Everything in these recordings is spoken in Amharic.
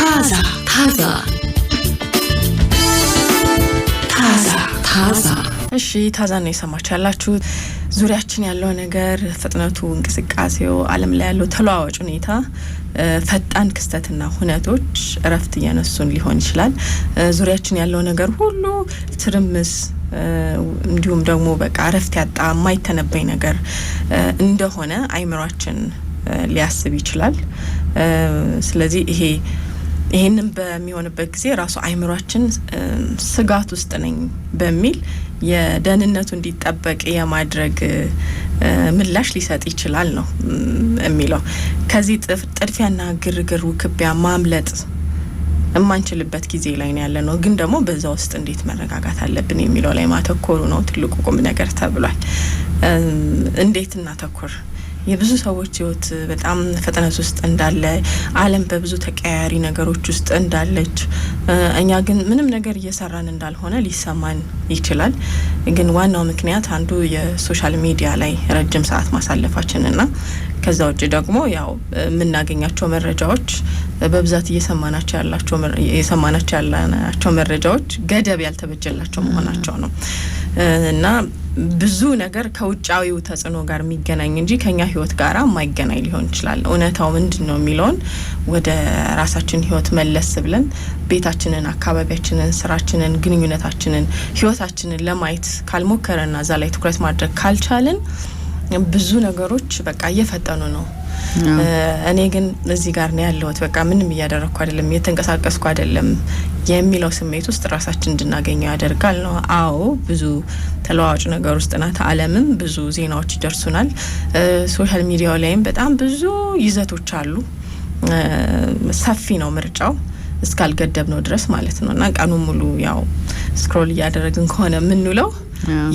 ታዛ እሺ ታዛ ነው የሰማችሁ ያላችሁት ዙሪያችን ያለው ነገር ፍጥነቱ እንቅስቃሴው ዓለም ላይ ያለው ተለዋዋጭ ሁኔታ ፈጣን ክስተትና ሁነቶች እረፍት እየነሱን ሊሆን ይችላል ዙሪያችን ያለው ነገር ሁሉ ትርምስ እንዲሁም ደግሞ በቃ እረፍት ያጣ የማይተነበይ ነገር እንደሆነ አይምሮአችን ሊያስብ ይችላል ስለዚህ ይሄንን በሚሆንበት ጊዜ ራሱ አይምሮአችን ስጋት ውስጥ ነኝ በሚል የደህንነቱ እንዲጠበቅ የማድረግ ምላሽ ሊሰጥ ይችላል ነው የሚለው ከዚህ ጥድፊያና ግርግር ውክቢያ ማምለጥ የማንችልበት ጊዜ ላይ ነው ያለነው ግን ደግሞ በዛ ውስጥ እንዴት መረጋጋት አለብን የሚለው ላይ ማተኮሩ ነው ትልቁ ቁም ነገር ተብሏል እንዴት እናተኮር የብዙ ሰዎች ህይወት በጣም ፍጥነት ውስጥ እንዳለ ዓለም በብዙ ተቀያያሪ ነገሮች ውስጥ እንዳለች እኛ ግን ምንም ነገር እየሰራን እንዳልሆነ ሊሰማን ይችላል ግን ዋናው ምክንያት አንዱ የሶሻል ሚዲያ ላይ ረጅም ሰዓት ማሳለፋችንና ከዛ ውጪ ደግሞ ያው የምናገኛቸው መረጃዎች በብዛት እየሰማናቸው ያላቸው መረጃዎች ገደብ ያልተበጀላቸው መሆናቸው ነው እና ብዙ ነገር ከውጫዊው ተጽዕኖ ጋር የሚገናኝ እንጂ ከኛ ህይወት ጋራ የማይገናኝ ሊሆን ይችላል እውነታው ምንድነው የሚለውን ወደ ራሳችን ህይወት መለስ ብለን ቤታችንን አካባቢያችንን ስራችንን ግንኙነታችንን ህይወታችንን ለማየት ካልሞከረና እዛ ላይ ትኩረት ማድረግ ካልቻልን ብዙ ነገሮች በቃ እየፈጠኑ ነው እኔ ግን እዚህ ጋር ነው ያለሁት በቃ ምንም እያደረኩ አይደለም የተንቀሳቀስኩ አይደለም የሚለው ስሜት ውስጥ ራሳችን እንድናገኘው ያደርጋል ነው አዎ ብዙ ተለዋዋጭ ነገር ውስጥ ናት ዓለምም ብዙ ዜናዎች ይደርሱናል ሶሻል ሚዲያው ላይም በጣም ብዙ ይዘቶች አሉ ሰፊ ነው ምርጫው እስካልገደብ ነው ድረስ ማለት ነውና ቀኑን ሙሉ ያው ስክሮል እያደረግን ከሆነ ምንውለው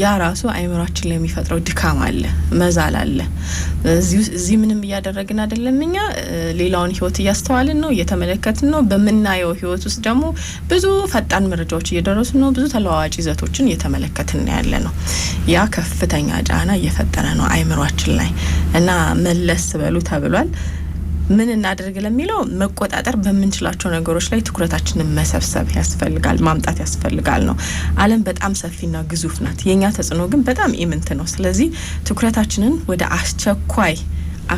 ያ ራሱ አይምሮአችን ላይ የሚፈጥረው ድካም አለ መዛል አለ እዚህ ምንም እያደረግን አይደለምኛ ሌላውን ህይወት እያስተዋልን ነው እየተመለከትን ነው በመናየው ህይወት ውስጥ ደግሞ ብዙ ፈጣን መረጃዎች እየደረሱ ነው ብዙ ተለዋዋጭ ይዘቶችን እየተመለከትን ያለ ነው ያ ከፍተኛ ጫና እየፈጠረ ነው አይምሮአችን ላይ እና መለስ በሉ ተብሏል ምን እናደርግ ለሚለው መቆጣጠር በመንችላቸው ነገሮች ላይ ትኩረታችንን መሰብሰብ ያስፈልጋል ማምጣት ያስፈልጋል ነው ዓለም በጣም ሰፊና ግዙፍ ናት የኛ ተጽዕኖ ግን በጣም ኢምንት ነው ስለዚህ ትኩረታችንን ወደ አስቸኳይ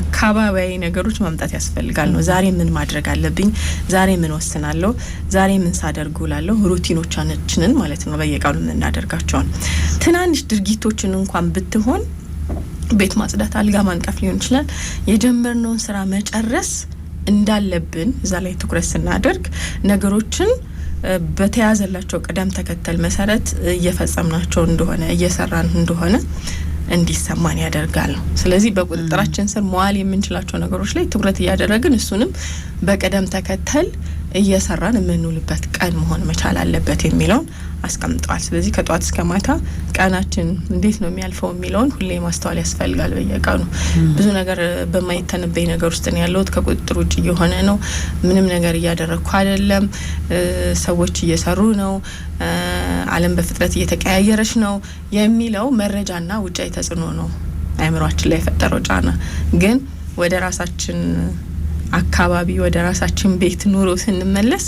አካባቢያዊ ነገሮች ማምጣት ያስፈልጋል ነው ዛሬ ምን ማድረግ አለብኝ ዛሬ ምን ወስናለሁ ዛሬ ምን ሳደርጉላለሁ ሩቲኖቻችንን ማለት ነው በየቀኑ ምን እናደርጋቸውን ትናንሽ ድርጊቶችን እንኳን ብትሆን ቤት ማጽዳት አልጋ ማንጠፍ ሊሆን ይችላል የጀመርነውን ስራ መጨረስ እንዳለብን እዛ ላይ ትኩረት ስናደርግ ነገሮችን በተያዘላቸው ቀደም ተከተል መሰረት እየፈጸምናቸው እንደሆነ እየሰራን እንደሆነ እንዲሰማን ያደርጋል ነው ስለዚህ በቁጥጥራችን ስር መዋል የምንችላቸው ነገሮች ላይ ትኩረት እያደረግን እሱንም በቀደም ተከተል እየሰራን የምንውልበት ቀን መሆን መቻል አለበት የሚለውን አስቀምጧል ስለዚህ ከጧት እስከ ማታ ቀናችን እንዴት ነው የሚያልፈው የሚለውን ሁሌ ማስተዋል ያስፈልጋል በየቀኑ ብዙ ነገር በማይተነበይ ነገር ውስጥ ነው ያለው ከቁጥጥር ውጭ የሆነ ነው ምንም ነገር እያደረኩ አይደለም ሰዎች እየሰሩ ነው ዓለም በፍጥነት እየተቀያየረች ነው የሚለው መረጃና ውጫዊ ተጽዕኖ ነው አይምሮአችን ላይ የፈጠረው ጫና ግን ወደ ራሳችን አካባቢ ወደ ራሳችን ቤት ኑሮ ስንመለስ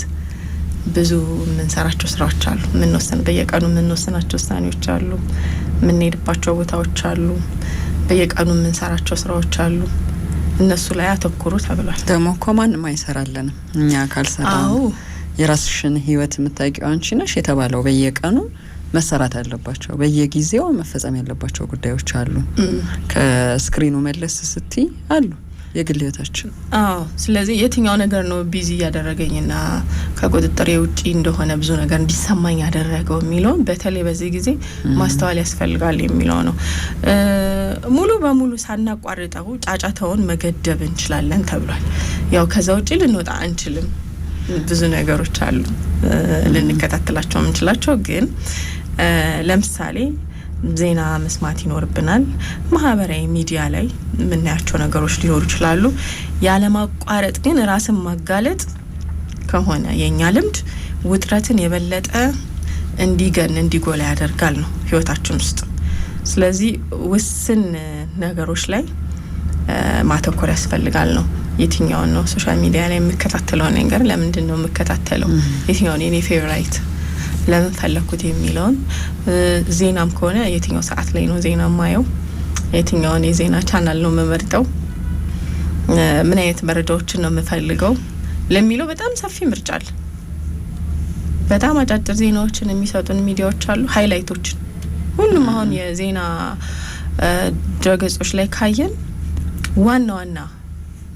ብዙ ምንሰራቸው ስራዎች አሉ ምንወሰን በየቀኑ ምንወሰናቸው ውሳኔዎች አሉ ምንሄድባቸው ቦታዎች አሉ በየቀኑ ምንሰራቸው ስራዎች አሉ እነሱ ላይ አተኩሩ ተብሏል ደግሞ ማንም አይሰራልንም እኛ ካልሰራን የራስሽን ህይወት የምታውቂው አንቺ ነሽ የተባለው በየቀኑ መሰራት አለባቸው በየጊዜው መፈጸም ያለባቸው ጉዳዮች አሉ ከስክሪኑ መለስ ስትይ አሉ የግል ህይወታችን ስለዚህ የትኛው ነገር ነው ቢዚ ያደረገኝና ከቁጥጥሬ ውጪ እንደሆነ ብዙ ነገር እንዲሰማኝ ያደረገው የሚለው በተለይ በዚህ ጊዜ ማስተዋል ያስፈልጋል የሚለው ነው ሙሉ በሙሉ ሳናቋርጠው ጫጫታውን መገደብ እንችላለን ተብሏል ያው ከዛ ውጪ ልንወጣ አንችልም ብዙ ነገሮች አሉ ልንከታተላቸው እንችላቸው ግን ለምሳሌ ዜና መስማት ይኖርብናል ማህበራዊ ሚዲያ ላይ ምናያቸው ነገሮች ሊኖሩ ይችላሉ ያለማቋረጥ ግን ራስን ማጋለጥ ከሆነ የኛ ልምድ ውጥረትን የበለጠ እንዲጎላ ያደርጋል ነው ህይወታችን ውስጥ ስለዚህ ውስን ነገሮች ላይ ማተኮር ያስፈልጋል ነው የትኛውን ነው ሶሻል ሚዲያ ላይ የምከታተለው ነገር ለምንድን ነው የምከታተለው የትኛውን የኔ ፌቨራይት ለምን ፈለኩት የሚለውን ዜናም ከሆነ የትኛው ሰዓት ላይ ነው ዜና ማየው የትኛውን የዜና ቻናል ነው መመርጠው ምን አይነት መረጃዎችን ነው የምፈልገው ለሚለው በጣም ሰፊ ምርጫ አለ በጣም አጫጭር ዜናዎችን የሚሰጡን ሚዲያዎች አሉ ሃይላይቶችን ሁሉም አሁን የዜና ድረገጾች ላይ ካየን ዋና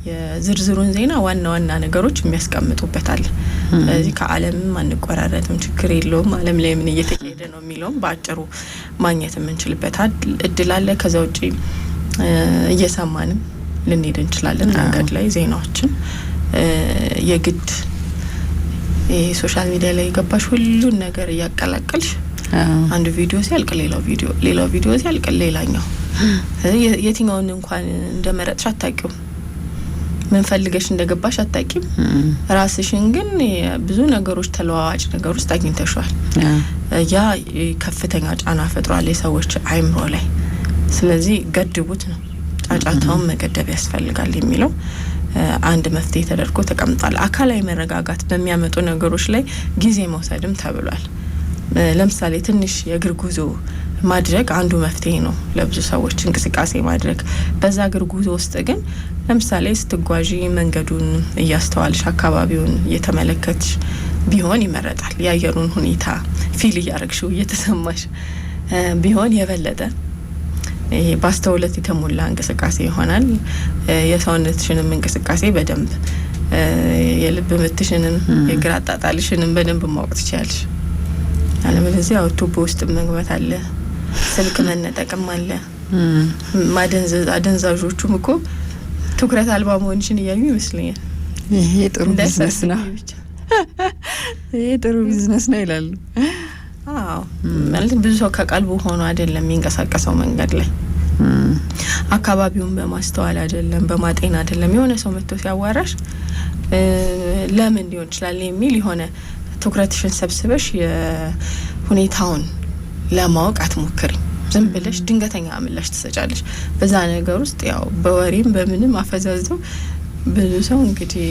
የዝርዝሩን ዜና ዋና ነገሮች የሚያስቀምጡበታል ስለዚህ ከዓለም አንቆራረጥም ችግር የለውም ዓለም ላይ ምን እየተካሄደ ነው የሚለውም በአጭሩ ማግኘት የምንችልበት እድል አለ ከዛ ውጪ እየሰማንም ልንሄድ እንችላለን መንገድ ላይ ዜናዎችን የግድ ሶሻል ሚዲያ ላይ ገባሽ ሁሉን ነገር ያቀላቀልሽ አንዱ ቪዲዮ ሲያልቅ ሌላው ቪዲዮ ሲያልቅ ሌላኛው የትኛውን እንኳን እንደመረጥሽ አታውቂውም ምን ፈልገሽ እንደገባሽ አታውቂም ራስሽን ግን ብዙ ነገሮች ተለዋዋጭ ነገር ውስጥ አግኝተሻል ያ ከፍተኛ ጫና ፈጥሯል የሰዎች አይምሮ ላይ ስለዚህ ገድቡት ነው ጫጫታውን መገደብ ያስፈልጋል የሚለው አንድ መፍትሄ ተደርጎ ተቀምጧል አካላዊ መረጋጋት በሚያመጡ ነገሮች ላይ ጊዜ መውሰድም ተብሏል ለምሳሌ ትንሽ የእግር ጉዞ ማድረግ አንዱ መፍትሄ ነው ለብዙ ሰዎች እንቅስቃሴ ማድረግ በዛ እግር ጉዞ ውስጥ ግን ለምሳሌ ስትጓዢ መንገዱን እያስተዋልሽ አካባቢውን እየተመለከትሽ ቢሆን ይመረጣል የአየሩን ሁኔታ ፊል እያረግሽው እየተሰማሽ ቢሆን የበለጠ ይሄ ባስተውለት የተሞላ እንቅስቃሴ ይሆናል የሰውነትሽንም እንቅስቃሴ በደንብ የልብ ምትሽንም የእግር አጣጣልሽንም በደንብ ማወቅ ትችያለሽ አለበለዚያ አውቶቡስ ውስጥ መግባት አለ ስልክ መነጠቅም አለ አደንዛዦቹም እኮ ትኩረት አልባ መሆንሽን እያዩ ይመስለኛል ይሄ ጥሩ ቢዝነስ ነው ይሄ ጥሩ ቢዝነስ ነው ይላሉ ማለት ብዙ ሰው ከቀልቡ ሆኖ አይደለም የሚንቀሳቀሰው መንገድ ላይ አካባቢውን በማስተዋል አይደለም በማጤን አይደለም የሆነ ሰው መጥቶ ሲያዋራሽ ለምን ሊሆን ይችላል የሚል የሆነ ትኩረትሽን ሰብስበሽ የሁኔታውን ለማወቅ አትሞክሪ ዝም ብለሽ ድንገተኛ ምላሽ ትሰጫለሽ በዛ ነገር ውስጥ ያው በወሬም በምንም አፈዛዘው ብዙ ሰው እንግዲህ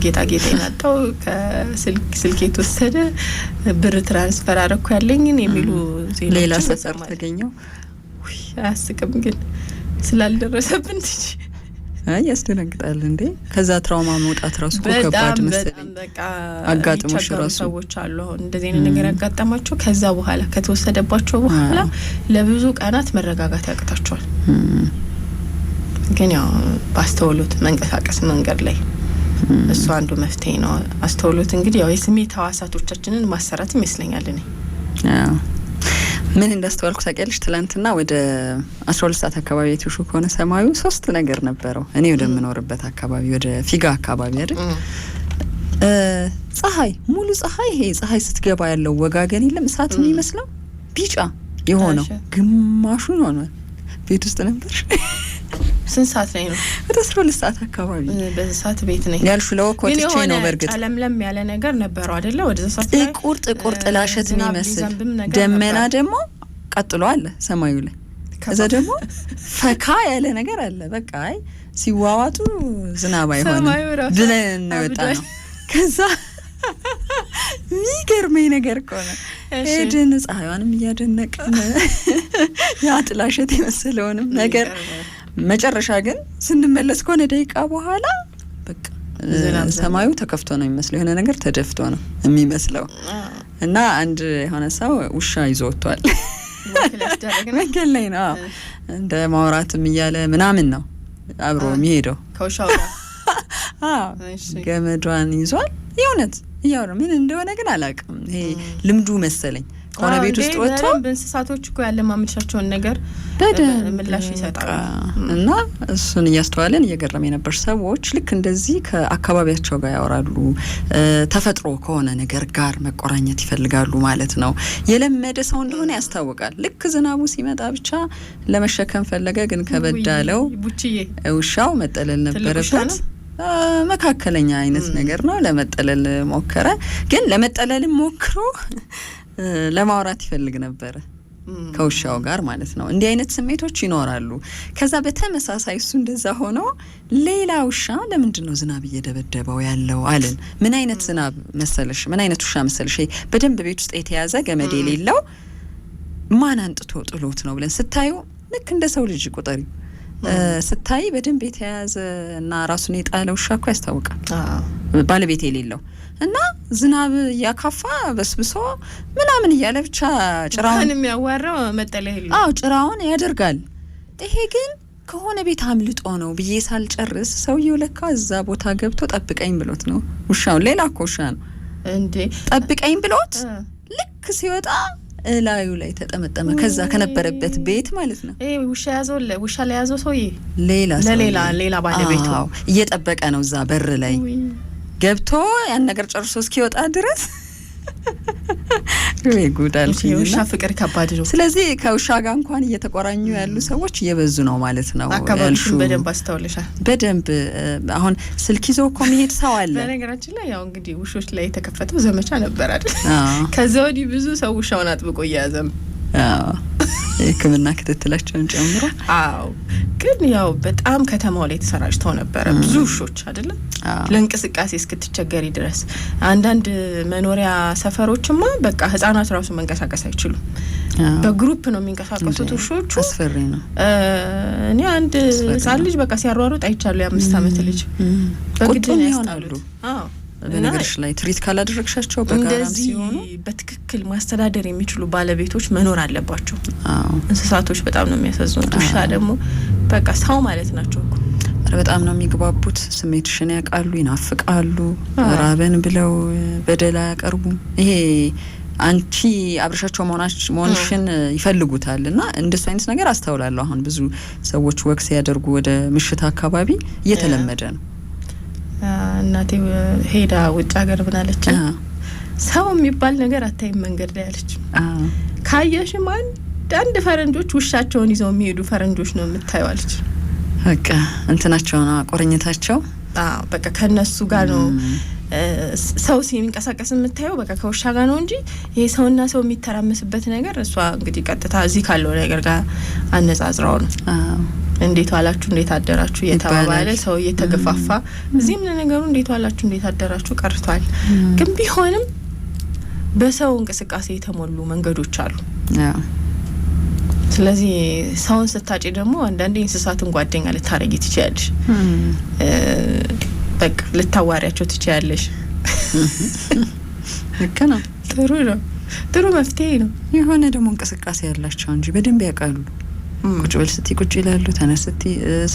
ጌጣጌጥ ናጣው ከስልክ የተወሰደ ብር ትራንስፈር አረኩ ያለኝን የሚሉ ሌላ ሰፈር ተገኘው አያስቅም ግን ስላልደረሰብን ትጂ ያስደነግጣል እንዴ ከዛ ትራውማ መውጣት ራሱ ከባድ መሰለኝ በቃ አጋጥሞሽ ራሱ ሰዎች አሉ እንደዚህ አይነት ነገር ያጋጠማቸው ከዛ በኋላ ከተወሰደባቸው በኋላ ለብዙ ቀናት መረጋጋት ያቅታቸዋል ግን ያው ባስተውሎት መንቀሳቀስ መንገድ ላይ እሱ አንዱ መፍትሄ ነው አስተውሎት እንግዲህ ያው የስሜት ህዋሳቶቻችንን ማሰራት ይመስለኛል እኔ ምን እንዳስተዋልኩ ታውቂያለሽ ትላንትና ወደ 12 ሰዓት አካባቢ የተሹ ከሆነ ሰማዩ 3 ነገር ነበረው እኔ ወደምኖርበት አካባቢ ወደ ፊጋ አካባቢ አይደል ፀሐይ ሙሉ ፀሐይ ይሄ ፀሐይ ስትገባ ያለው ወጋገን የለም እሳት የሚመስለው ቢጫ የሆነው ግማሹ ነው ቤት ውስጥ ነበር ስንት ሰዓት ላይ ነው ወደ 12 ሰዓት አካባቢ በሰዓት ቤት ነኝ ያልሽ ለወኮት ነው በርግጥ ለምለም ያለ ነገር ነበረው አይደለ ወደ ሰዓት ጥቁር ጥላሸት የሚመስል ደመና ደግሞ ቀጥሎ አለ ሰማዩ ላይ ከዛ ደግሞ ፈካ ያለ ነገር አለ በቃ ሲዋዋጡ ዝናብ አይሆንም ብለን ነው ወጣነው ከዛ የሚገርመኝ ነገር ከሆነ ሄድን ፀሐይዋንም እያደነቅን ያ ጥላሸት የመሰለውንም ነገር መጨረሻ ግን ስንመለስ ከሆነ ደቂቃ በኋላ በቃ ሰማዩ ተከፍቶ ነው የሚመስለው የሆነ ነገር ተደፍቶ ነው የሚመስለው እና አንድ የሆነ ሰው ውሻ ይዞ ወጥቷል መንገድ ላይ ነው እንደ ማውራትም እያለ ምናምን ነው አብሮ የሚሄደው ከውሻው ጋር ገመዷን ይዟል የእውነት እያወራ ምን እንደሆነ ግን አላውቅም ይሄ ልምዱ መሰለኝ ከሆነ ቤት ውስጥ ወጥቶ እንስሳቶች እኮ ያለ ማምልሻቸውን ነገር ምላሽ ይሰጣሉ እና እሱን እያስተዋለን እየገረመኝ ነበር ሰዎች ልክ እንደዚህ ከአካባቢያቸው ጋር ያወራሉ ተፈጥሮ ከሆነ ነገር ጋር መቆራኘት ይፈልጋሉ ማለት ነው የለመደ ሰው እንደሆነ ያስታውቃል ልክ ዝናቡ ሲመጣ ብቻ ለመሸከም ፈለገ ግን ከበዳለው ውሻው መጠለል ነበረበት መካከለኛ አይነት ነገር ነው ለመጠለል ሞከረ ግን ለመጠለልም ሞክሮ ለማውራት ይፈልግ ነበር ከውሻው ጋር ማለት ነው። እንዲህ አይነት ስሜቶች ይኖራሉ። ከዛ በተመሳሳይ እሱ እንደዛ ሆኖ ሌላ ውሻ ለምንድን ነው ዝናብ እየደበደበው ያለው አለን። ምን አይነት ዝናብ መሰለሽ? ምን አይነት ውሻ መሰለሽ? በደንብ ቤት ውስጥ የተያዘ ገመድ የሌለው ማን አንጥቶ ጥሎት ነው ብለን ስታዩ ልክ እንደ ሰው ልጅ ቁጠሪ ስታይ በደንብ የተያዘ እና ራሱን የጣለ ውሻ እኮ ያስታውቃል። ባለቤት የሌለው እና ዝናብ ያካፋ በስብሶ ምናምን እያለ ብቻ ጭራውን የሚያዋራው መጠለያ የለው። ጭራውን ያደርጋል። ይሄ ግን ከሆነ ቤት አምልጦ ነው ብዬ ሳልጨርስ ሰውየው ለካ እዛ ቦታ ገብቶ ጠብቀኝ ብሎት ነው ውሻውን። ሌላ እኮ ውሻ ነው እንዴ ጠብቀኝ ብሎት ልክ ሲወጣ ላዩ ላይ ተጠመጠመ። ከዛ ከነበረበት ቤት ማለት ነው። ውሻ ላይ ያዘው ሰውዬ ሌላ ባለቤቱ እየጠበቀ ነው እዛ በር ላይ ገብቶ ያን ነገር ጨርሶ እስኪወጣ ድረስ ወይ ጉዳል ውሻ ፍቅር ከባድ ነው። ስለዚህ ከውሻ ጋር እንኳን እየተቆራኙ ያሉ ሰዎች እየበዙ ነው ማለት ነው። አካባቢውን በደንብ አስተውለሻል? በደንብ አሁን ስልክ ይዞ እኮ መሄድ ሰው አለ። በነገራችን ላይ ያው እንግዲህ ውሾች ላይ የተከፈተው ዘመቻ ነበር አይደል? ከዛ ወዲህ ብዙ ሰው ውሻውን አጥብቆ እያያዘም የሕክምና ክትትላቸውን ጨምሮ። ግን ያው በጣም ከተማው ላይ ተሰራጭተው ነበረ ብዙ ውሾች አይደለም ለእንቅስቃሴ እስክትቸገሪ ድረስ። አንዳንድ መኖሪያ ሰፈሮችማ በቃ ህጻናት ራሱ መንቀሳቀስ አይችሉም። በግሩፕ ነው የሚንቀሳቀሱት ውሾቹ። አስፈሪ ነው። እኔ አንድ ህጻን ልጅ በቃ ሲያሯሩጥ አይቻለሁ። የ5 ዓመት ልጅ በግድ ነው ያስጣሉት። በነገርሽ ላይ ትሪት ካላደረግሻቸው በጋራም ሲሆኑ በትክክል ማስተዳደር የሚችሉ ባለቤቶች መኖር አለባቸው። እንስሳቶች በጣም ነው የሚያሳዝኑት። ውሻ ደግሞ በቃ ሰው ማለት ናቸው እኮ። በጣም ነው የሚግባቡት። ስሜትሽን ያውቃሉ፣ ይናፍቃሉ። ራበን ብለው በደል አያቀርቡም። ይሄ አንቺ አብረሻቸው መሆንሽን ይፈልጉታል። እና እንደሱ አይነት ነገር አስተውላለሁ። አሁን ብዙ ሰዎች ወክ ሲያደርጉ ወደ ምሽት አካባቢ እየተለመደ ነው። እናቴ ሄዳ ውጭ ሀገር ብናለች ሰው የሚባል ነገር አታይም መንገድ ላይ አለች። ካየሽም አንድ ፈረንጆች ውሻቸውን ይዘው የሚሄዱ ፈረንጆች ነው የምታየው አለች። በቃ እንትናቸው ነው ቆርኝታቸው። በቃ ከነሱ ጋር ነው ሰው ሲንቀሳቀስ የምታየው በቃ ከውሻ ጋር ነው እንጂ ይሄ ሰውና ሰው የሚተራመስበት ነገር እሷ እንግዲህ ቀጥታ እዚህ ካለው ነገር ጋር አነጻጽራው ነው። እንዴት ዋላችሁ እንዴት አደራችሁ እየተባባለ ሰው እየተገፋፋ እዚህም ለነገሩ እንዴት ዋላችሁ እንዴት አደራችሁ ቀርቷል። ግን ቢሆንም በሰው እንቅስቃሴ የተሞሉ መንገዶች አሉ። ስለዚህ ሰውን ስታጪ ደግሞ አንዳንዴ እንስሳትን ጓደኛ ልታረጊ ትችያለሽ። በቃ ልታዋሪያቸው ትችያለሽ። ልክ ነው። ጥሩ ነው። ጥሩ መፍትሄ ነው። የሆነ ደግሞ እንቅስቃሴ ያላቸው እንጂ በደንብ ያውቃሉ። ቁጭ በል ስቲ ቁጭ ይላሉ። ተነስ ስቲ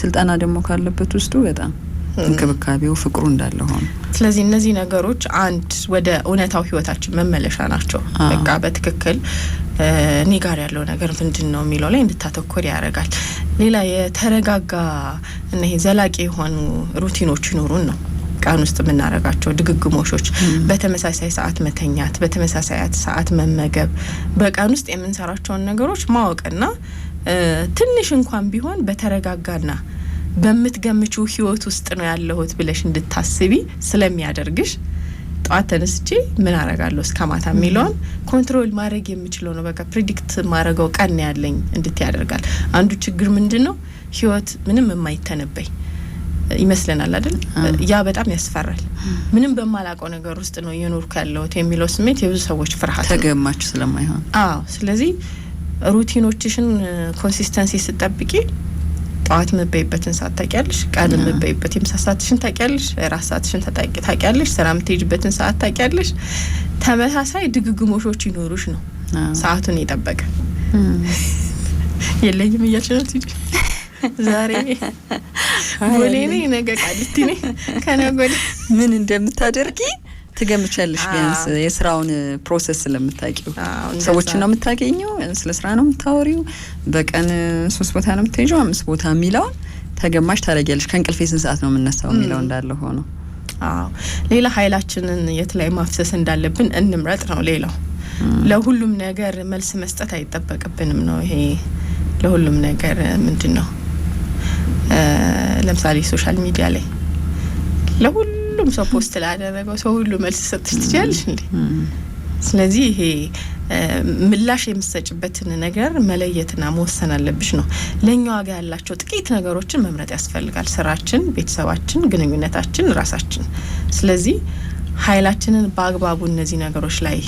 ስልጠና ደግሞ ካለበት ውስጡ በጣም እንክብካቤው ፍቅሩ እንዳለ ሆነ። ስለዚህ እነዚህ ነገሮች አንድ ወደ እውነታው ህይወታችን መመለሻ ናቸው። በቃ በትክክል እኔ ጋር ያለው ነገር ምንድነው የሚለው ላይ እንድታተኮር ያደርጋል። ሌላ የተረጋጋ እና ይሄ ዘላቂ የሆኑ ሩቲኖች ይኖሩን ነው። ቀን ውስጥ የምናረጋቸው ድግግሞሾች፣ በተመሳሳይ ሰዓት መተኛት፣ በተመሳሳይ ሰዓት መመገብ፣ በቀን ውስጥ የምንሰራቸውን ነገሮች ማወቅና ትንሽ እንኳን ቢሆን በተረጋጋና በምትገምቹው ህይወት ውስጥ ነው ያለሁት ብለሽ እንድታስቢ ስለሚያደርግሽ ጧት ተነስቼ ምን አረጋለሁ እስከ ማታ የሚለውን ኮንትሮል ማድረግ የምችለው ነው። በቃ ፕሪዲክት ማድረገው ቀን ያለኝ እንድት ያደርጋል። አንዱ ችግር ምንድነው ህይወት ምንም የማይተነበይ ይመስለናል አይደል? ያ በጣም ያስፈራል። ምንም በማላቀው ነገር ውስጥ ነው እየኖርኩ ያለሁት የሚለው ስሜት የብዙ ሰዎች ፍርሃት ተገማች ስለማይሆን ስለዚህ ሩቲኖችሽን ኮንሲስተንሲ ስትጠብቂ ጧት መበይበትን ሰዓት ታውቂያለሽ፣ ቀን መበይበት የምሳ ሰዓትሽን ታውቂያለሽ፣ ራስ ሰዓትሽን ታውቂያለሽ፣ ስራ የምትሄጂበትን ሰዓት ታውቂያለሽ። ተመሳሳይ ድግግሞሾች ይኖሩሽ ነው ሰዓቱን የጠበቀ የለኝም እያልሽ ነው ትጂ ዛሬ ቦሌ ነኝ ነገ ቃሊቲ ነኝ ከነገ ወዲያ ምን እንደምታደርጊ ትገምቻለሽ። ቢያንስ የስራውን ፕሮሰስ ስለምታውቂው ሰዎችን ነው የምታገኘው፣ ስለ ስራ ነው የምታወሪው፣ በቀን 3 ቦታ ነው የምትሄጂው 5 ቦታ የሚለውን ተገማሽ ታደርጊያለሽ። ከእንቅልፌ ስንት ሰዓት ነው የምነሳው የሚለው እንዳለ ሆኖ ሌላ ኃይላችንን የት ላይ ማፍሰስ እንዳለብን እንምረጥ ነው። ሌላው ለሁሉም ነገር መልስ መስጠት አይጠበቅብንም ነው። ይሄ ለሁሉም ነገር ምንድነው ለምሳሌ ሶሻል ሚዲያ ላይ ለሁሉም ሰው ፖስት ላደረገው ሰው ሁሉ መልስ ሰጥሽ ትችያለሽ እንዴ? ስለዚህ ይሄ ምላሽ የምትሰጭበትን ነገር መለየትና መወሰን አለብሽ ነው። ለኛ ዋጋ ያላቸው ጥቂት ነገሮችን መምረጥ ያስፈልጋል። ስራችን፣ ቤተሰባችን፣ ግንኙነታችን፣ ራሳችን። ስለዚህ ኃይላችንን በአግባቡ እነዚህ ነገሮች ላይ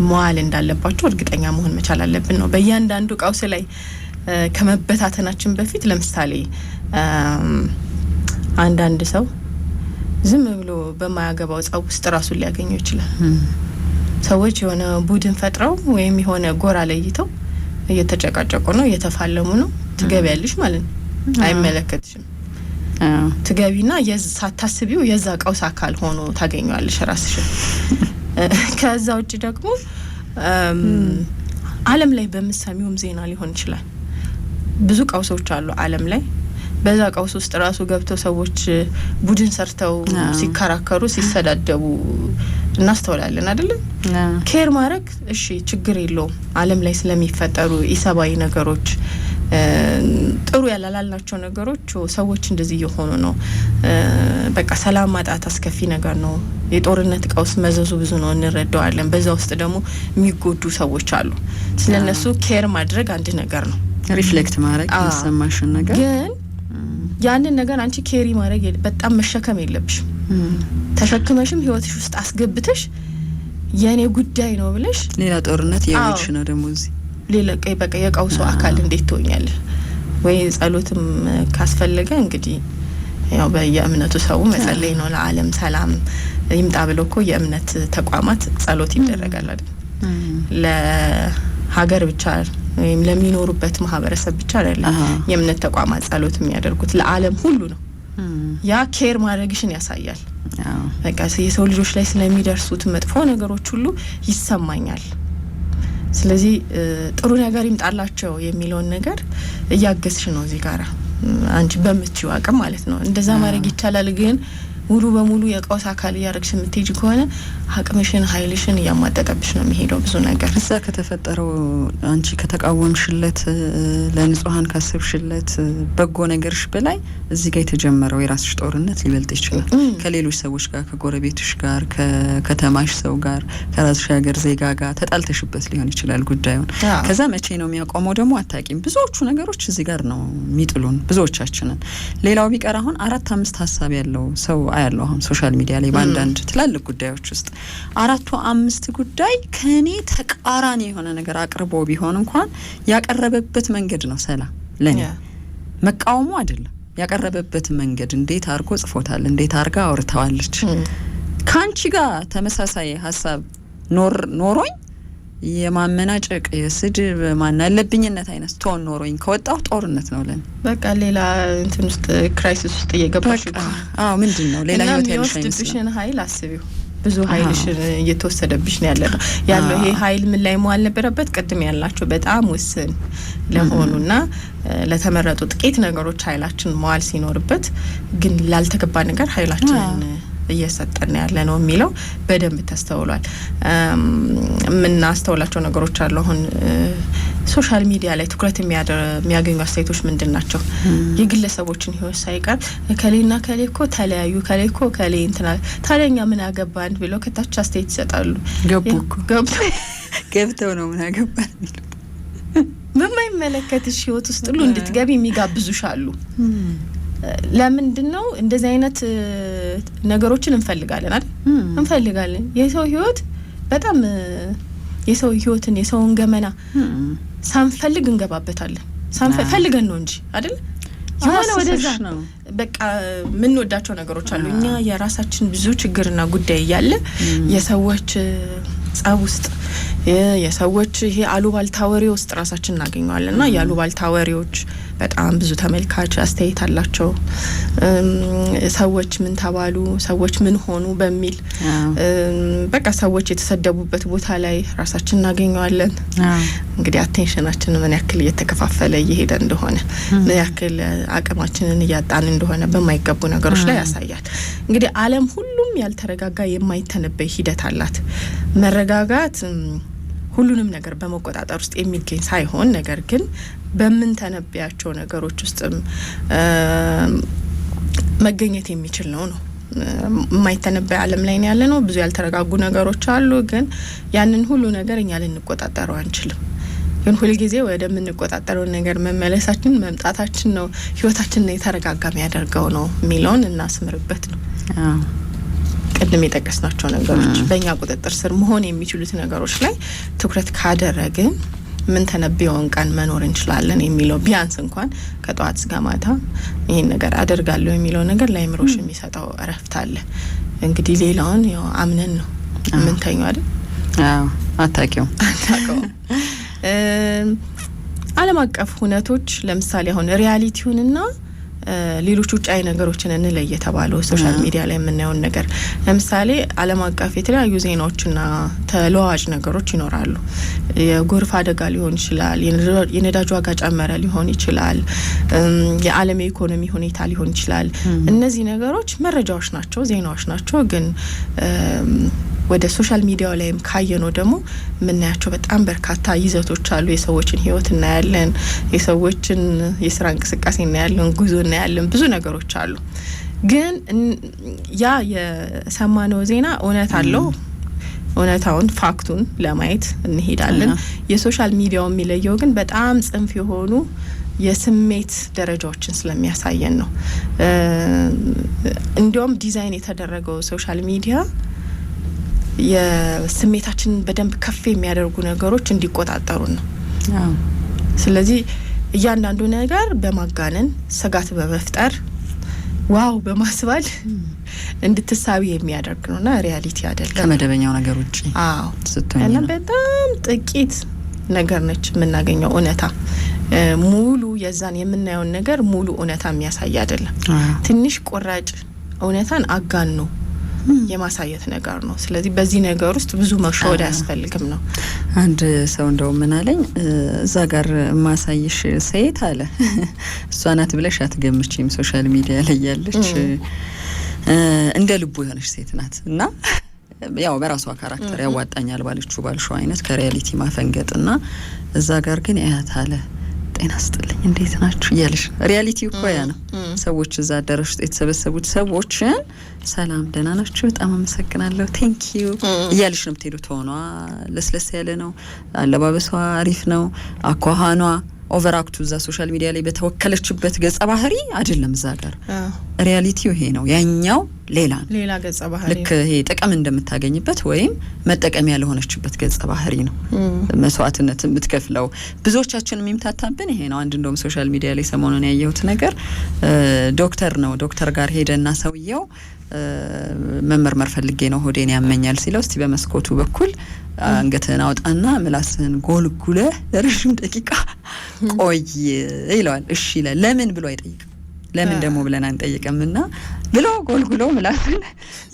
መዋል እንዳለባቸው እርግጠኛ መሆን መቻል አለብን ነው። በእያንዳንዱ ቀውስ ላይ ከመበታተናችን በፊት ለምሳሌ አንዳንድ ሰው ዝም ብሎ በማያገባው ጸብ ውስጥ ራሱን ሊያገኘው ይችላል። ሰዎች የሆነ ቡድን ፈጥረው ወይም የሆነ ጎራ ለይተው እየተጨቃጨቁ ነው፣ እየተፋለሙ ነው። ትገቢያለሽ ማለት ነው። አይመለከትሽም። ትገቢና ሳታስቢው የዛ ቀውስ አካል ሆኖ ታገኘዋለሽ ራስሽን። ከዛ ውጭ ደግሞ ዓለም ላይ በምትሰሚውም ዜና ሊሆን ይችላል። ብዙ ቀውሶች አሉ ዓለም ላይ። በዛ ቀውስ ውስጥ ራሱ ገብተው ሰዎች ቡድን ሰርተው ሲከራከሩ፣ ሲሰዳደቡ እናስተውላለን አይደል? ኬር ማድረግ እሺ ችግር የለውም። ዓለም ላይ ስለሚፈጠሩ ኢሰባዊ ነገሮች ጥሩ ያላላልናቸው ነገሮች ሰዎች እንደዚህ እየሆኑ ነው። በቃ ሰላም ማጣት አስከፊ ነገር ነው። የጦርነት ቀውስ መዘዙ ብዙ ነው፣ እንረዳዋለን። በዛ ውስጥ ደግሞ የሚጎዱ ሰዎች አሉ። ስለነሱ ኬር ማድረግ አንድ ነገር ነው። ሪፍሌክት ማድረግ የሚሰማሽን ነገር ግን ያንን ነገር አንቺ ኬሪ ማድረግ በጣም መሸከም የለብሽም። ተሸክመሽም ህይወትሽ ውስጥ አስገብተሽ የኔ ጉዳይ ነው ብለሽ ሌላ ጦርነት የውልሽ ነው ደግሞ እዚህ ሌላ በቃ የቀውሱ አካል እንዴት ትሆኛለሽ? ወይ ጸሎትም ካስፈለገ እንግዲህ ያው በየእምነቱ ሰው መጸለይ ነው ለዓለም ሰላም ይምጣ ብሎ እኮ የእምነት ተቋማት ጸሎት ይደረጋል አይደል? ለሀገር ብቻ ወይም ለሚኖሩበት ማህበረሰብ ብቻ አይደለም የእምነት ተቋማት ጸሎት የሚያደርጉት ለዓለም ሁሉ ነው። ያ ኬር ማድረግሽን ያሳያል። በቃ የሰው ልጆች ላይ ስለሚደርሱት መጥፎ ነገሮች ሁሉ ይሰማኛል። ስለዚህ ጥሩ ነገር ይምጣላቸው የሚለውን ነገር እያገዝሽ ነው እዚህ ጋራ አንቺ በምትችው አቅም ማለት ነው። እንደዛ ማድረግ ይቻላል። ግን ሙሉ በሙሉ የቀውስ አካል ያረግሽ የምትሄጂ ከሆነ አቅምሽን ኃይልሽን ያማጠጠብሽ ነው የሚሄደው ብዙ ነገር። እዛ ከተፈጠረው አንቺ ከተቃወምሽለት ለንጹሃን ካሰብሽለት በጎ ነገርሽ በላይ እዚህ ጋር የተጀመረው የራስሽ ጦርነት ሊበልጥ ይችላል። ከሌሎች ሰዎች ጋር፣ ከጎረቤትሽ ጋር፣ ከከተማሽ ሰው ጋር፣ ከራስሽ ሀገር ዜጋ ጋር ተጣልተሽበት ሊሆን ይችላል ጉዳዩን። ከዛ መቼ ነው የሚያቆመው ደግሞ አታቂም። ብዙዎቹ ነገሮች እዚህ ጋር ነው የሚጥሉን ብዙዎቻችንን። ሌላው ቢቀር አሁን 4-5 ሀሳብ ያለው ሰው አያለው አሁን ሶሻል ሚዲያ ላይ በአንዳንድ ትላልቅ ጉዳዮች ውስጥ 4-5 ጉዳይ ከኔ ተቃራኒ የሆነ ነገር አቅርቦ ቢሆን እንኳን ያቀረበበት መንገድ ነው ሰላም ለኔ መቃወሙ አይደለም። ያቀረበበት መንገድ እንዴት አርጎ ጽፎታል፣ እንዴት አርጋ አውርታዋለች። ካንቺ ጋር ተመሳሳይ ሀሳብ ኖሮኝ የማመናጨቅ የስድብ ማናለብኝነት አይነት ቶን ኖሮኝ ከወጣው ጦርነት ነው ለኔ። በቃ ሌላ እንትን ውስጥ ክራይሲስ ውስጥ እየገባሽ ምንድነው ሌላ ህይወት የሚወስድብሽን ኃይል አስቢው። ብዙ ኃይልሽን እየተወሰደብሽ ነው ያለው ይሄ ኃይል ምን ላይ መዋል ነበረበት? ቅድም ያላችሁ በጣም ውስን ለሆኑና ለተመረጡ ጥቂት ነገሮች ኃይላችን መዋል ሲኖርበት ግን ላልተገባ ነገር ኃይላችንን እየሰጠን ያለ ነው የሚለው በደንብ ተስተውሏል። ምናስተውላቸው ነገሮች አሉ። አሁን ሶሻል ሚዲያ ላይ ትኩረት የሚያገኙ አስተያየቶች ምንድናቸው? የግለሰቦችን ህይወት ሳይቀር ከሌና ከሌኮ ተለያዩ ከሌኮ ከሌ እንትና ታዲያኛ ምን አገባን ብለው ከታች አስተያየት ይሰጣሉ። ገብተው ነው ምን አገባን የሚሉት። በማይመለከትሽ ህይወት ውስጥ ሁሉ እንድትገቢ የሚጋብዙሽ አሉ። ለምንድነው እንደዚህ አይነት ነገሮችን እንፈልጋለን አይደል? እንፈልጋለን። የሰው ህይወት በጣም የሰው ህይወትን የሰውን ገመና ሳንፈልግ እንገባበታለን። ሳንፈልገን ነው እንጂ አይደል? የሆነ ወደዛ ነው በቃ ምን ወዳቸው ነገሮች አሉ። እኛ የራሳችን ብዙ ችግርና ጉዳይ ያለ የሰዎች ጸብ ውስጥ የሰዎች ይሄ አሉባልታ ወሬ ውስጥ ራሳችን እናገኘዋለንና የአሉባልታ ወሬዎች በጣም ብዙ ተመልካች አስተያየት አላቸው። ሰዎች ምን ተባሉ፣ ሰዎች ምን ሆኑ በሚል በቃ ሰዎች የተሰደቡበት ቦታ ላይ ራሳችን እናገኘዋለን። እንግዲህ አቴንሽናችን ምን ያክል እየተከፋፈለ እየሄደ እንደሆነ ምን ያክል አቅማችንን እያጣን እንደሆነ በማይገቡ ነገሮች ላይ ያሳያል። እንግዲህ ዓለም ሁሉም ያልተረጋጋ የማይተነበይ ሂደት አላት። መረጋጋት ሁሉንም ነገር በመቆጣጠር ውስጥ የሚገኝ ሳይሆን ነገር ግን በመንተነብያቸው ነገሮች ውስጥ መገኘት የሚችል ነው። የማይተነበይ ዓለም ላይ ነው ያለነው። ብዙ ያልተረጋጉ ነገሮች አሉ። ግን ያንን ሁሉ ነገር እኛ ልንቆጣጠረው አንችልም። ግን ሁሉ ጊዜ ወደ ምንቆጣጠረው ነገር መመለሳችን መምጣታችን ነው ህይወታችንን የተረጋጋ የሚያደርገው ነው የሚለውን እናስምርበት ነው። ቅድም የጠቀስናቸው ነገሮች በእኛ ቁጥጥር ስር መሆን የሚችሉት ነገሮች ላይ ትኩረት ካደረግን ምን ተነብየውን ቀን መኖር እንችላለን የሚለው ቢያንስ እንኳን ከጧት እስከ ማታ ይሄን ነገር አደርጋለሁ የሚለው ነገር ለአእምሮሽ የሚሰጠው እረፍት አለ። እንግዲህ ሌላውን ያው አምነን ነው ምንተኛው አይደል? አዎ አታውቂው ዓለም አቀፍ ሁነቶች ለምሳሌ አሁን ሪያሊቲውንና ሌሎች ውጫዊ ነገሮችን እንለይ የተባለው ሶሻል ሚዲያ ላይ የምናየው ነገር ለምሳሌ ዓለም አቀፍ የተለያዩ ዜናዎችና ተለዋዋጭ ነገሮች ይኖራሉ። የጎርፍ አደጋ ሊሆን ይችላል፣ የነዳጅ ዋጋ ጨመረ ሊሆን ይችላል፣ የዓለም የኢኮኖሚ ሁኔታ ሊሆን ይችላል። እነዚህ ነገሮች መረጃዎች ናቸው፣ ዜናዎች ናቸው። ግን ወደ ሶሻል ሚዲያው ላይም ካየነው ደግሞ የምናያቸው በጣም በርካታ ይዘቶች አሉ። የሰዎችን ህይወት እናያለን፣ የሰዎችን የስራ እንቅስቃሴ እናያለን፣ ጉዞ እናያለን፣ ብዙ ነገሮች አሉ። ግን ያ የሰማነው ዜና እውነት አለው? እውነታውን ፋክቱን ለማየት እንሄዳለን። የሶሻል ሚዲያው የሚለየው ግን በጣም ጽንፍ የሆኑ የስሜት ደረጃዎችን ስለሚያሳየን ነው። እንዲያውም ዲዛይን የተደረገው ሶሻል ሚዲያ የስሜታችንን በደንብ ከፍ የሚያደርጉ ነገሮች እንዲቆጣጠሩን ነው። ስለዚህ እያንዳንዱ ነገር በማጋነን ስጋት በመፍጠር ዋው በማስባል እንድትሳቢ የሚያደርግ ነውና ሪያሊቲ አይደለም፣ ከመደበኛው ነገር ውጪ። እና በጣም ጥቂት ነገር ነች የምናገኘው እውነታ። ሙሉ የዛን የምናየውን ነገር ሙሉ እውነታ የሚያሳይ አይደለም። ትንሽ ቁራጭ እውነታን አጋኖ የማሳየት ነገር ነው። ስለዚህ በዚህ ነገር ውስጥ ብዙ መሸወድ አያስፈልግም ነው። አንድ ሰው እንደው ምን አለኝ፣ እዛ ጋር ማሳይሽ ሴት አለ እሷ ናት ብለሽ አትገምቺም፣ ሶሻል ሚዲያ ላይ ያለች እንደ ልቡ የሆነች ሴት ናት እና ያው በራሷ ካራክተር ያዋጣኛል ባልሽው አይነት ከሪያሊቲ ማፈንገጥና እዛ ጋር ግን ያያት አለ ጤና ስጥልኝ እንዴት ናችሁ እያለሽ ሪያሊቲው እኮ ያ ነው። ሰዎች እዛ አዳራሽ ውስጥ የተሰበሰቡት ሰዎችን ሰላም ደህና ናችሁ በጣም አመሰግናለሁ ቴንኪዩ እያለሽ ነው የምትሄዱት። ሆኗ ለስለስ ያለ ነው፣ አለባበሷ አሪፍ ነው፣ አኳኋኗ ኦቨርአክቱ እዛ ሶሻል ሚዲያ ላይ በተወከለችበት ገጸ ባህሪ አይደለም። እዛ ጋር ሪያሊቲው ይሄ ነው፣ ያኛው ሌላ ገጸ ባህሪ ልክ ይሄ ጥቅም እንደምታገኝበት ወይም መጠቀሚያ ለሆነችበት ገጸ ባህሪ ነው መስዋዕትነት የምትከፍለው። ብዙዎቻችን የሚምታታብን ይሄ ነው። አንድ እንደውም ሶሻል ሚዲያ ላይ ሰሞኑን ያየሁት ነገር ዶክተር ጋር ሄደና ሰውየው መመርመር ፈልጌ ነው ሆዴን ያመኛል ሲለው እስቲ በመስኮቱ በኩል አንገትህን አውጣና ምላስህን ጎልጉለህ ለረጅም ደቂቃ ቆይ ይለዋል። እሺ ይላል። ለምን ብሎ አይጠይቅም። ለምን ደግሞ ብለን አንጠይቅምና ብሎ ጎልጉሎ ምላስን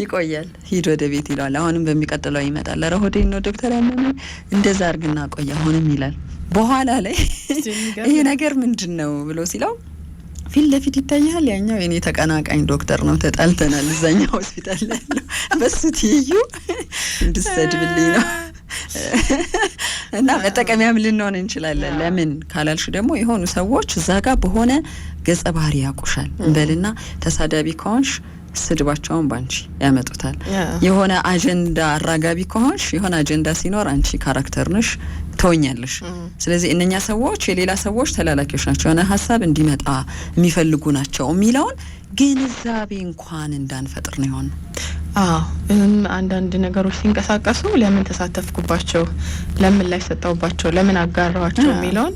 ይቆያል። ሂድ ወደ ቤት ይለዋል። አሁንም በሚቀጥለው ይመጣል። ኧረ ሆዴን ነው ዶክተር ያመመኝ እንደዛ አርግና ቆይ አሁንም ይላል። በኋላ ላይ ይሄ ነገር ምንድን ነው ብሎ ሲለው ፊት ለፊት ይታያል። ያኛው የኔ ተቀናቃኝ ዶክተር ነው፣ ተጣልተናል እዛኛው ሆስፒታል ያለው በሱ ትይዩ እንድሰድብልኝ ነው እና መጠቀሚያም ልንሆን እንችላለን። ለምን ካላልሽ ደግሞ የሆኑ ሰዎች እዛ ጋር በሆነ ገጸ ባህሪ ያቁሻል እንበልና ተሳዳቢ ከሆንሽ ስድባቸውን ባንቺ ያመጡታል። የሆነ አጀንዳ አራጋቢ ከሆንሽ የሆነ አጀንዳ ሲኖር አንቺ ካራክተር ነሽ ተወኛለሽ። ስለዚህ እነኛ ሰዎች የሌላ ሰዎች ተላላኪዎች ናቸው፣ የሆነ ሀሳብ እንዲመጣ የሚፈልጉ ናቸው የሚለውን ግንዛቤ እንኳን እንዳንፈጥር ነው የሆነ። አንዳንድ ነገሮች ሲንቀሳቀሱ ለምን ተሳተፍኩባቸው፣ ለምን ላይ ሰጣውባቸው፣ ለምን አጋራዋቸው የሚለውን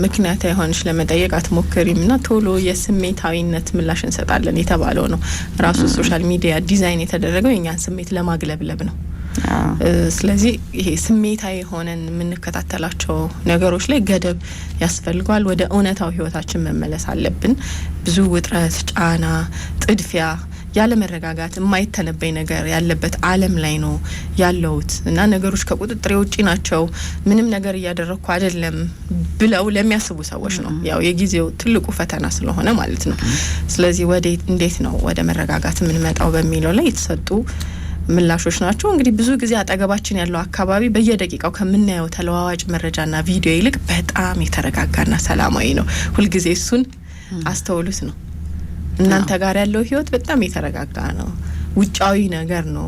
ምክንያት አይሆንሽ ለመጠየቅ አትሞክሪምና ቶሎ የስሜታዊነት ምላሽ እንሰጣለን የተባለው ነው። ራሱ ሶሻል ሚዲያ ዲዛይን የተደረገው የኛን ስሜት ለማግለብለብ ነው። ስለዚህ ይሄ ስሜታዊ ሆነን የምንከታተላቸው ነገሮች ላይ ገደብ ያስፈልገዋል። ወደ እውነታው ህይወታችን መመለስ አለብን። ብዙ ውጥረት፣ ጫና፣ ጥድፊያ፣ ያለ መረጋጋት የማይተነበይ ነገር ያለበት ዓለም ላይ ነው ያለውት እና ነገሮች ከቁጥጥር ውጪ ናቸው፣ ምንም ነገር እያደረኩ አይደለም ብለው ለሚያስቡ ሰዎች ነው ያው የጊዜው ትልቁ ፈተና ስለሆነ ማለት ነው። ስለዚህ እንዴት ነው ወደ መረጋጋት የምንመጣው በሚለው ላይ የተሰጡ ምላሾች ናቸው። እንግዲህ ብዙ ጊዜ አጠገባችን ያለው አካባቢ በየደቂቃው ከምናየው ተለዋዋጭ መረጃና ቪዲዮ ይልቅ በጣም የተረጋጋና ሰላማዊ ነው። ሁልጊዜ እሱን አስተውሉት ነው። እናንተ ጋር ያለው ህይወት በጣም የተረጋጋ ነው። ውጫዊ ነገር ነው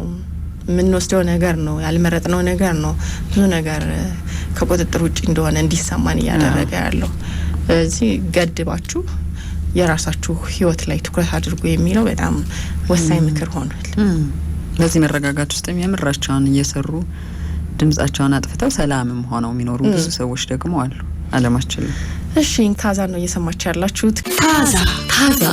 የምንወስደው ነገር ነው ያልመረጥነው ነገር ነው ብዙ ነገር ከቁጥጥር ውጪ እንደሆነ እንዲሰማን ያደረገ ያለው። እዚህ ገድባችሁ የራሳችሁ ህይወት ላይ ትኩረት አድርጉ የሚለው በጣም ወሳኝ ምክር ሆኗል። በዚህ መረጋጋት ውስጥ የምራቸውን እየሰሩ ድምጻቸውን አጥፍተው ሰላምም ሆነው የሚኖሩ ብዙ ሰዎች ደግሞ አሉ አለማችን ላይ። እሺ ታዛ ነው እየሰማችሁ ያላችሁት። ታዛ